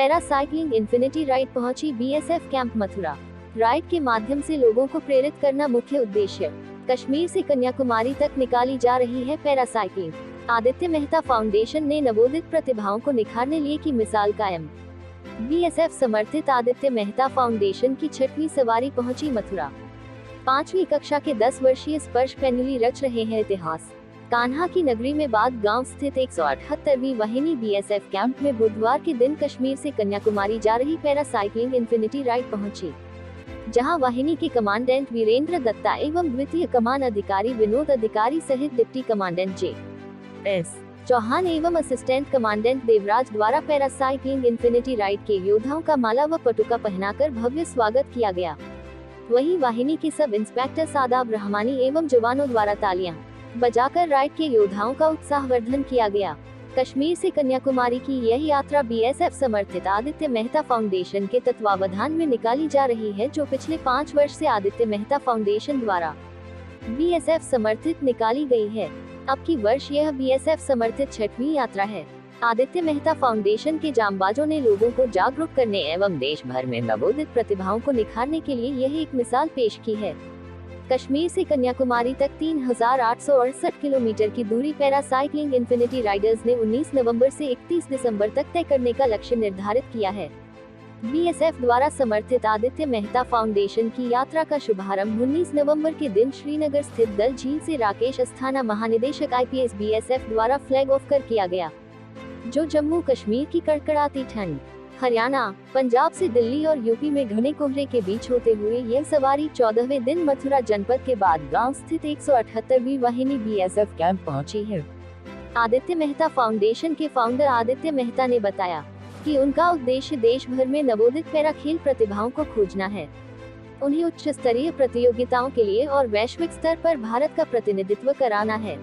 पैरासाइक्लिंग infinity ride पहुंची BSF camp Mathura. Ride के माध्यम से लोगों को प्रेरित करना मुख्य उद्देश्य। कश्मीर से कन्याकुमारी तक निकाली जा रही है पैरासाइक्लिंग। आदित्य मेहता फाउंडेशन ने नवोदित प्रतिभाओं को निखारने लिए की मिसाल कायम। बीएसएफ समर्थित आदित्य मेहता फाउंडेशन की 6वीं सवारी पहुंची मथुरा। 5वीं कक्षा के 10 वर्षीय स्पर्श पेनुली रच रहे हैं इतिहास। कान्हा की नगरी में बाद गांव स्थित 178वीं वाहिनी बीएसएफ कैंप में बुधवार के दिन कश्मीर से कन्याकुमारी जा रही पैरासाइक्लिंग इन्फिनिटी राइड पहुंची, जहां वाहिनी के कमांडेंट वीरेंद्र दत्ता एवं द्वितीय कमान अधिकारी विनोद अधिकारी सहित डिप्टी कमांडेंट जे.एस. चौहान एवं असिस्टेंट कमांडेंट देवराज द्वारा पैरासाइक्लिंग इन्फिनिटी राइड के योद्धाओं का माला व पटुका पहनाकर भव्य स्वागत किया गया। वहीं वाहिनी के सब इंस्पेक्टर सादाब रहमानी एवं जवानों द्वारा तालियां बजाकर राइड के योद्धाओं का उत्साहवर्धन किया गया। कश्मीर से कन्याकुमारी की यह यात्रा बीएसएफ समर्थित आदित्य मेहता फाउंडेशन के तत्वावधान में निकाली जा रही है, जो पिछले 5 वर्ष से आदित्य मेहता फाउंडेशन द्वारा बीएसएफ समर्थित निकाली गई है। अब की वर्ष यह बीएसएफ समर्थित 6वीं यात्रा है। आदित्य मेहता फाउंडेशन के जांबाजों ने लोगों को जागरूक करने एवं देश भर में नवोदित प्रतिभाओं को निखारने के लिए यह एक मिसाल पेश की है। कश्मीर से कन्याकुमारी तक 3868 किलोमीटर की दूरी पैरासाइक्लिंग इन्फिनिटी राइडर्स ने 19 नवंबर से 31 दिसंबर तक तय करने का लक्ष्य निर्धारित किया है। बीएसएफ द्वारा समर्थित आदित्य मेहता फाउंडेशन की यात्रा का शुभारंभ 19 नवंबर के दिन श्रीनगर स्थित दल झील से राकेश अस्थाना महानिदेशक आईपीएस बीएसएफ द्वारा फ्लैग ऑफ कर किया गया, जो जम्मू कश्मीर की कड़कड़ाती ठंड, हरियाणा, पंजाब से दिल्ली और यूपी में घने कोहरे के बीच होते हुए यह सवारी 14वें दिन मथुरा जनपद के बाद गांव स्थित 178वीं वाहिनी बीएसएफ कैंप पहुंची है। आदित्य मेहता फाउंडेशन के फाउंडर आदित्य मेहता ने बताया कि उनका उद्देश्य देश भर में नवोदित पैरा खेल प्रतिभाओं को खोजना है, उन्हें उच्च स्तरीय प्रतियोगिताओं के लिए और वैश्विक स्तर पर भारत का प्रतिनिधित्व कराना है।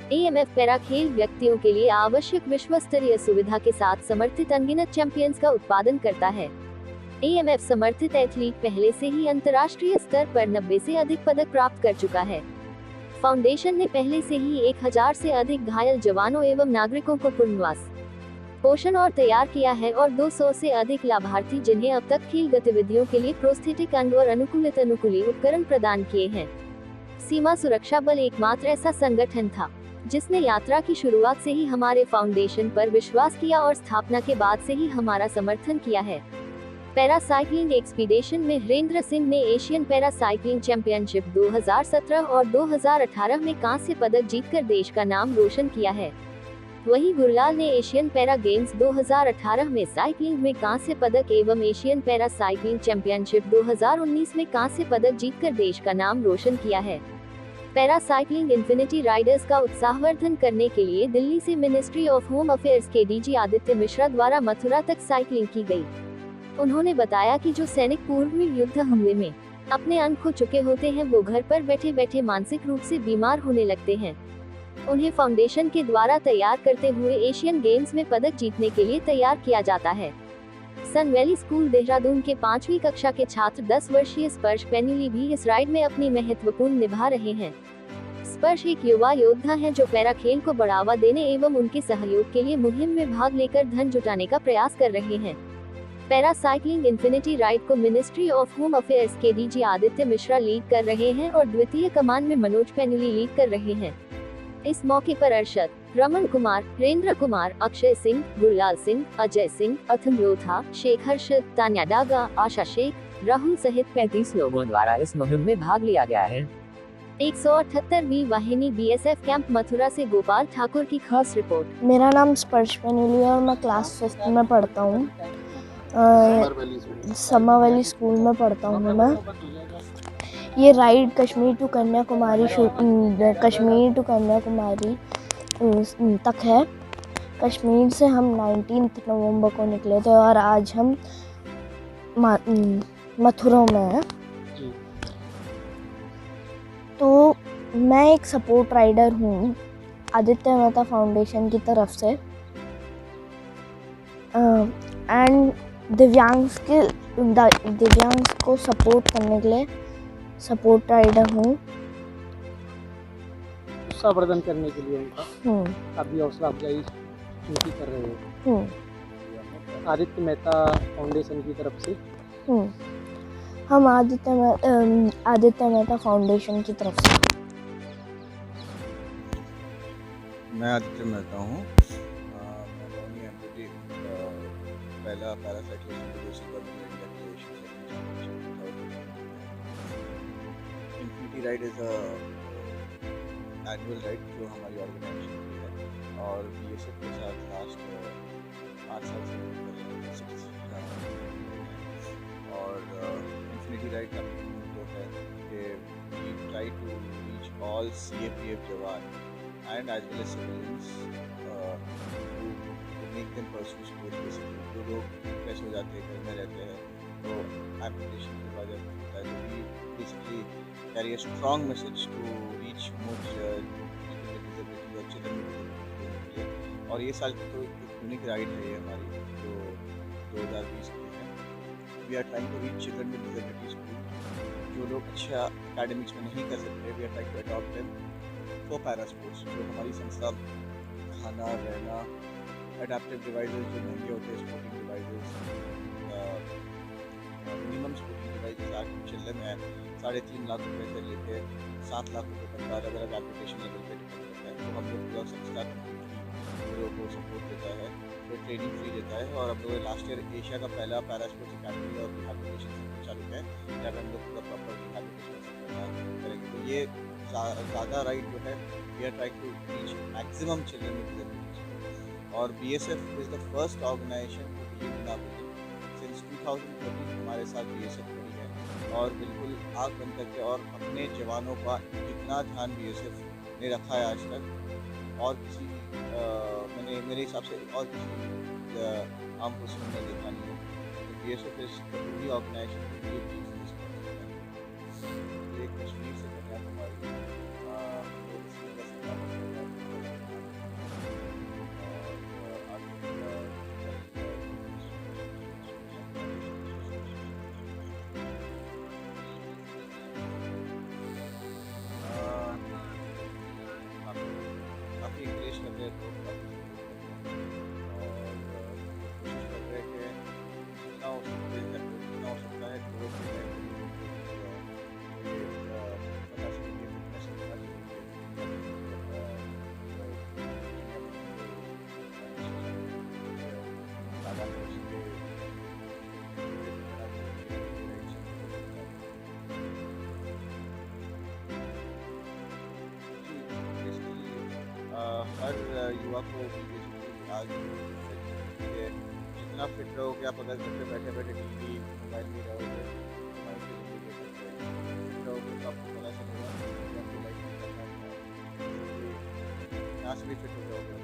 एएमएफ पैरा खेल व्यक्तियों के लिए आवश्यक विश्व स्तरीय सुविधा के साथ समर्थित अनगिनत चैंपियंस का उत्पादन करता है। एएमएफ समर्थित एथलीट पहले से ही अंतर्राष्ट्रीय स्तर पर 90 से अधिक पदक प्राप्त कर चुका है। फाउंडेशन ने पहले से ही 1000 से अधिक घायल जवानों एवं नागरिकों को पुनर्वास, पोषण और तैयार किया है और 200 से अधिक लाभार्थी जिन्हें अब तक खेल गतिविधियों के लिए प्रोस्थेटिक अंग और अनुकूलित अनुकूली उपकरण प्रदान किए हैं। सीमा सुरक्षा बल एकमात्र ऐसा संगठन था जिसने यात्रा की शुरुआत से ही हमारे फाउंडेशन पर विश्वास किया और स्थापना के बाद से ही हमारा समर्थन किया है। पैरासाइक्लिंग एक्सपीडिशन में हरेंद्र सिंह ने एशियन पैरासाइक्लिंग चैंपियनशिप 2017 और 2018 में कांस्य पदक जीतकर देश का नाम रोशन किया है। वहीं गुरलाल ने एशियन पैरा गेम्स 2018 में साइक्लिंग में कांस्य पदक एवं एशियन पैरा साइक्लिंग चैंपियनशिप 2019 में कांस्य पदक जीतकर देश का नाम रोशन किया है। पैरासाइक्लिंग इन्फिनिटी राइडर्स का उत्साहवर्धन करने के लिए दिल्ली से मिनिस्ट्री ऑफ होम अफेयर्स के डीजी आदित्य मिश्रा द्वारा मथुरा तक साइक्लिंग की गई। उन्होंने बताया कि जो सैनिक पूर्व में युद्ध हमले में अपने अंग खो चुके होते हैं, वो घर पर बैठे बैठे मानसिक रूप से बीमार होने लगते हैं। उन्हें फाउंडेशन के द्वारा तैयार करते हुए एशियन गेम्स में पदक जीतने के लिए तैयार किया जाता है। सन वैली स्कूल देहरादून के 5वीं कक्षा के छात्र 10 वर्षीय स्पर्श पेनुली भी इस राइड में अपनी महत्वपूर्ण निभा रहे हैं। स्पर्श एक युवा योद्धा है जो पैरा खेल को बढ़ावा देने एवं उनके सहयोग के लिए मुहिम में भाग लेकर धन जुटाने का प्रयास कर रहे हैं। पैरासाइक्लिंग इन्फिनिटी राइड को मिनिस्ट्री ऑफ होम अफेयर्स के डीजी आदित्य मिश्रा लीड कर रहे हैं और द्वितीय कमान में मनोज पेनुली लीड कर रहे हैं। इस मौके पर अर्शद, रमन कुमार, हरेंद्र कुमार, अक्षय सिंह, गुरलाल सिंह, अजय सिंह, अथम लोथा, शेख हर्षद, तान्या डागा, आशा शेख, राहुल सहित 35 लोगों द्वारा इस मुहिम में भाग लिया गया है। 178वीं वाहिनी बीएसएफ कैंप मथुरा से गोपाल ठाकुर की खास रिपोर्ट। मेरा नाम स्पर्श पेनुली है और मैं क्लास 5th में पढ़ता हूँ। समर वैली स्कूल में पढ़ता हूँ मैं। ये राइड कश्मीर टू कन्याकुमारी तक है। कश्मीर से हम 19 नवंबर को निकले थे और आज हम मथुरा में हैं। तो मैं एक सपोर्ट राइडर हूँ आदित्य मेहता फाउंडेशन की तरफ से एंड दिव्यांग को सपोर्ट करने के लिए सपोर्ट राइडर हूँ। उत्साहवर्धन करने के लिए उनका काफी हौसला अफजाई कर रहे हो। आदित्य मेहता फाउंडेशन की तरफ से। हम आदित्य मेहता फाउंडेशन की तरफ से। मैं आदित्य मेहता हूँ। मैं रोनी एम्पिटी पहला पैरासाइक्लिस्ट इंडिया के Asian championship. Infinity ride is annual ride जो हमारी ऑर्गेनाइजेशन की है और बीएसएफ के साथ लास्ट 5 साल से मिलकर है 6 और इन्फिनिटी राइड का मीनिंग जो है कि we try to reach all CAPF जवान and as well as civilians to make them pursue sports basically। जो लोग फ्रेश हो जाते हैं, घर में रहते हैं, तो एप्लीकेशन की वजह होता है, तो we basically carry a strong message to reach more people with disability और children with disability के लिए। और ये साल की तो एक यूनिक राइड है ये हमारी जो 2020 की है। We are trying to reach children with disability school जो लोग अच्छा academics में नहीं कर सकते। We are trying to adopt them for para sports जो हमारी संस्था खाना रहना एडाप्टिव डिवाइसेस जो महंगे होते हैं sporting devices minimum sporting devices आज चिल्ड्रन है 3.5 लाख रुपए से लेकर 7 लाख रुपए तक का अलग अलग एप्लीकेशन लेवल पे डिपेंड करता है। तो हम लोग पूरा संस्था कम्प्लीटली लोगों को सपोर्ट देता है, फिर ट्रेनिंग फ्री देता है। और हम लोग लास्ट ईयर एशिया का पहला पैरा स्पोर्ट्स अकेडमी और रिहैबिलिटेशन सेंटर चालू है जहाँ हम लोग पूरा प्रॉपर रिहैबिलिटेशन करेंगे। तो ये ज़्यादा राइड जो है we are trying to reach maximum children with disabilities. और BSF is the first organisation to believe in our vision. Since 2013 हमारे साथ BSF खड़ी है और बिल्कुल आग बंद करके और अपने जवानों का जितना ध्यान BSF ने रखा है आज तक और किसी मेरे हिसाब से और किसी आम पर्सन ने देखा नहीं है। तो BSF is the only organisation to believe in this concept. ये कश्मीर से कन्याकुमारी काफ़ी इंकरेज कर रहे हैं लोग, काफ़ी सपोर्ट कर रहे हैं और कोशिश कर रहे हैं कि जितना हो सकता है कोविड के टाइम में ये पता चले कि फिटनेस कितना हर युवा को आज जितना फिट रहोगे आप, अगर घर पे बैठे बैठे टीवी मोबाइल में रहोगे मोबाइल की जिंदगी ले सकते हैं। फिट रहोगे तो आपको पता चलेगा कि आपको लाइफ में करना है, यहाँ से भी फिट हो जाओगे।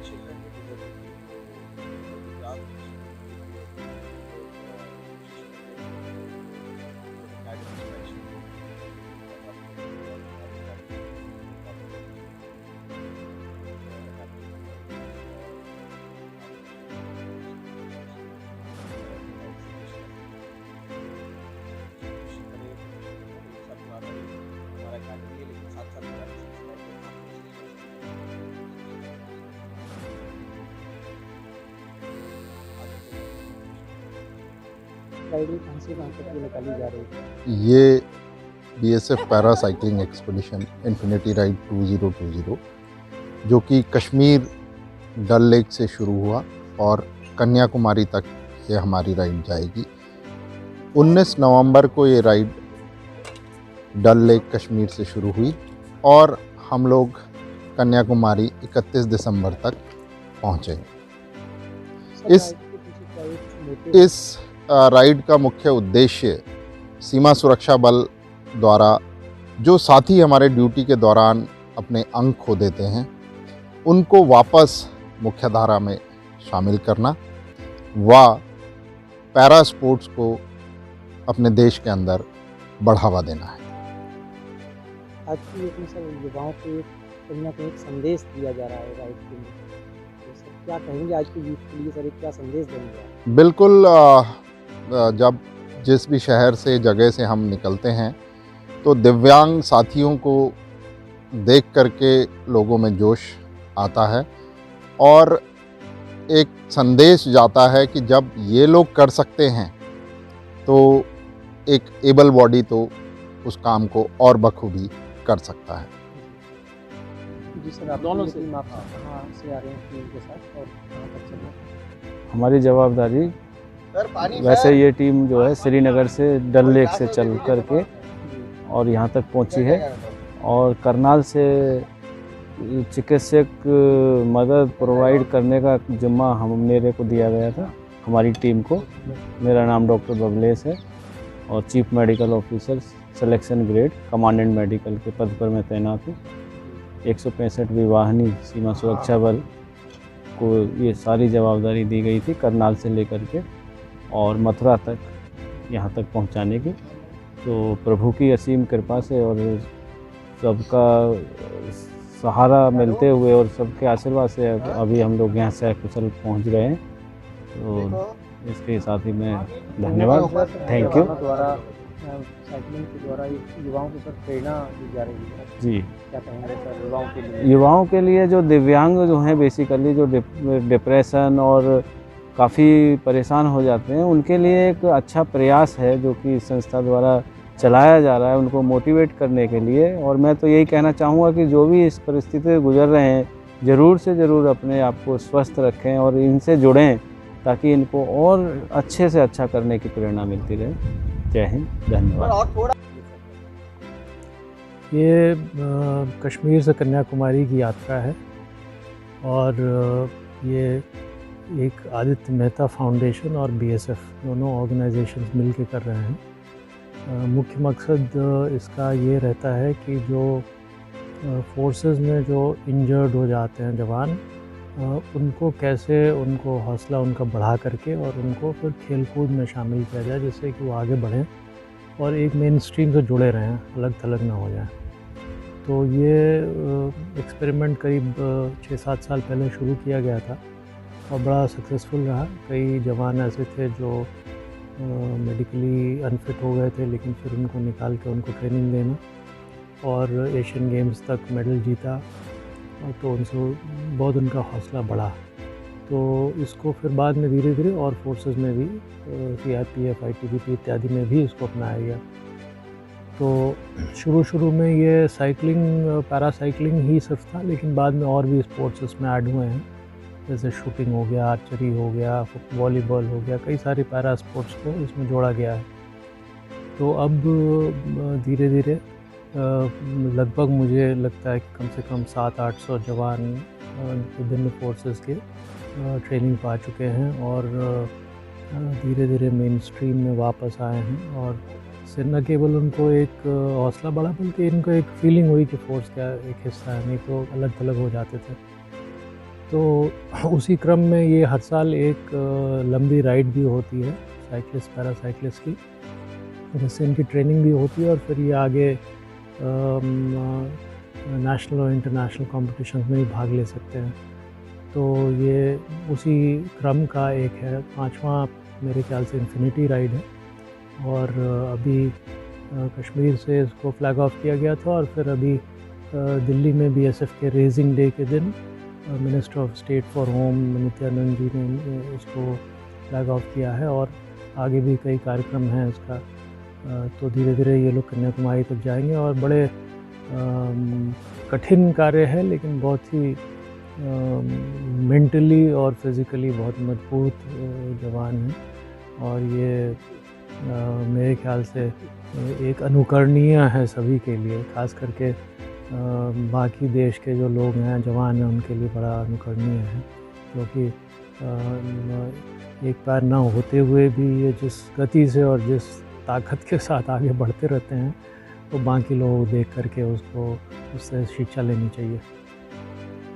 चिल्ड्रन की डिसेबिलिटी राइडिंग कहाँ से कहाँ तक निकाली जा रही है? ये BSF para cycling expedition infinity ride 2020 जो कि कश्मीर डल लेक से शुरू हुआ और कन्याकुमारी तक ये हमारी राइड जाएगी। 19 नवंबर को ये राइड डल लेक कश्मीर से शुरू हुई और हम लोग कन्याकुमारी 31 दिसंबर तक पहुँचे। इस राइड का मुख्य उद्देश्य सीमा सुरक्षा बल द्वारा जो साथी हमारे ड्यूटी के दौरान अपने अंग खो देते हैं उनको वापस मुख्यधारा में शामिल करना व पैरा स्पोर्ट्स को अपने देश के अंदर बढ़ावा देना है। आज की अपने सब युवाओं को कहीं ना कहीं एक संदेश दिया जा रहा है राइड के लिए, तो सर क्या कहेंगे आज के यूथ के लिए, सर क्या संदेश देंगे? बिल्कुल, जब जिस भी शहर से जगह से हम निकलते हैं तो दिव्यांग साथियों को देख करके लोगों में जोश आता है और एक संदेश जाता है कि जब ये लोग कर सकते हैं तो एक एबल बॉडी तो उस काम को और बखूबी कर सकता है। जी सर, आप दोनों से आप कहाँ से आ रहे हैं टीम के साथ और कहाँ तक चल रहे हैं? हमारी जवाबदारी वैसे ये टीम जो है श्रीनगर से डल लेक से चल करके और यहाँ तक पहुँची है और करनाल से चिकित्सक मदद प्रोवाइड करने का जिम्मा मेरे को दिया गया था, हमारी टीम को। मेरा नाम डॉक्टर बबलेश है और chief medical officer selection grade commandant medical के पद पर मैं तैनात हूँ। 165वीं वाहिनी सीमा सुरक्षा बल को ये सारी जवाबदारी दी गई थी करनाल से लेकर के और मथुरा तक यहाँ तक पहुँचाने की। तो प्रभु की असीम कृपा से और सबका सहारा मिलते हुए और सबके आशीर्वाद से अभी हम लोग यहाँ से कुशल पहुँच गए हैं। तो इसके साथ ही मैं धन्यवाद, थैंक यू। द्वारा साइकिलिंग के द्वारा युवाओं को सर प्रेरणा दी जा रही है जी, क्या कहेंगे सर युवाओं के लिए? युवाओं के लिए जो दिव्यांग जो हैं बेसिकली जो डिप्रेशन और काफ़ी परेशान हो जाते हैं, उनके लिए एक अच्छा प्रयास है जो कि संस्था द्वारा चलाया जा रहा है उनको मोटिवेट करने के लिए। और मैं तो यही कहना चाहूँगा कि जो भी इस परिस्थिति से गुजर रहे हैं ज़रूर से ज़रूर अपने आप को स्वस्थ रखें और इनसे जुड़ें ताकि इनको और अच्छे से अच्छा करने की प्रेरणा मिलती रहे। जय हिंद, धन्यवाद। ये कश्मीर से कन्याकुमारी की यात्रा है और ये एक आदित्य मेहता फाउंडेशन और बीएसएफ दोनों ऑर्गेनाइजेशंस मिलकर कर रहे हैं। मुख्य मकसद इसका ये रहता है कि जो फोर्सेस में जो इंजर्ड हो जाते हैं जवान, उनको कैसे उनको हौसला उनका बढ़ा करके और उनको फिर खेल कूद में शामिल किया जाए जिससे कि वो आगे बढ़ें और एक मेन स्ट्रीम से जुड़े रहें, अलग थलग ना हो जाए। तो ये एक्सपेरिमेंट करीब 6-7 साल पहले शुरू किया गया था और बड़ा सक्सेसफुल रहा। कई जवान ऐसे थे जो मेडिकली अनफिट हो गए थे लेकिन फिर उनको निकाल के उनको ट्रेनिंग देना और एशियन गेम्स तक मेडल जीता, तो उनसे बहुत उनका हौसला बढ़ा। तो इसको फिर बाद में धीरे धीरे और फोर्सेस में भी CRPF, ITBP इत्यादि में भी इसको अपनाया गया। तो शुरू में ये साइकिलिंग, पैरासाइकिलिंग ही सिर्फ था, लेकिन बाद में और भी स्पोर्ट्स इसमें ऐड हुए हैं, जैसे शूटिंग हो गया, आर्चरी हो गया, वॉलीबॉल हो गया, कई सारे पैरा स्पोर्ट्स को इसमें जोड़ा गया है। तो अब धीरे धीरे लगभग मुझे लगता है कि कम से कम 700-800 जवान विभिन्न फोर्सेस के ट्रेनिंग पा चुके हैं और धीरे धीरे मेन स्ट्रीम में वापस आए हैं। और सिर्फ न केवल उनको एक हौसला बढ़ा बल्कि इनको एक फीलिंग हुई कि फोर्स का एक हिस्सा है, नहीं तो अलग थलग हो जाते थे। तो उसी क्रम में ये हर साल एक लंबी राइड भी होती है साइकिलिस्ट, पैरासाइकिलिस्ट की, जिससे इनकी ट्रेनिंग भी होती है और फिर ये आगे नेशनल और इंटरनेशनल कॉम्पिटिशन में भी भाग ले सकते हैं। तो ये उसी क्रम का एक है, 5वां मेरे ख्याल से इन्फिनिटी राइड है और अभी कश्मीर से इसको फ्लैग ऑफ किया गया था और फिर अभी दिल्ली में BSF के रेजिंग डे के दिन minister of state for home Nityanand ji ने इसको फ्लैग ऑफ किया है और आगे भी कई कार्यक्रम हैं इसका। तो धीरे धीरे ये लोग कन्याकुमारी तक जाएंगे और बड़े कठिन कार्य है लेकिन बहुत ही मेंटली और फिज़िकली बहुत मजबूत जवान हैं और ये मेरे ख्याल से एक अनुकरणीय है सभी के लिए, खास करके बाकी देश के जो लोग हैं, जवान हैं, उनके लिए बड़ा अनुकरणीय है, क्योंकि एक पैर ना होते हुए भी ये जिस गति से और जिस ताकत के साथ आगे बढ़ते रहते हैं, तो बाकी लोग देख करके उससे शिक्षा लेनी चाहिए।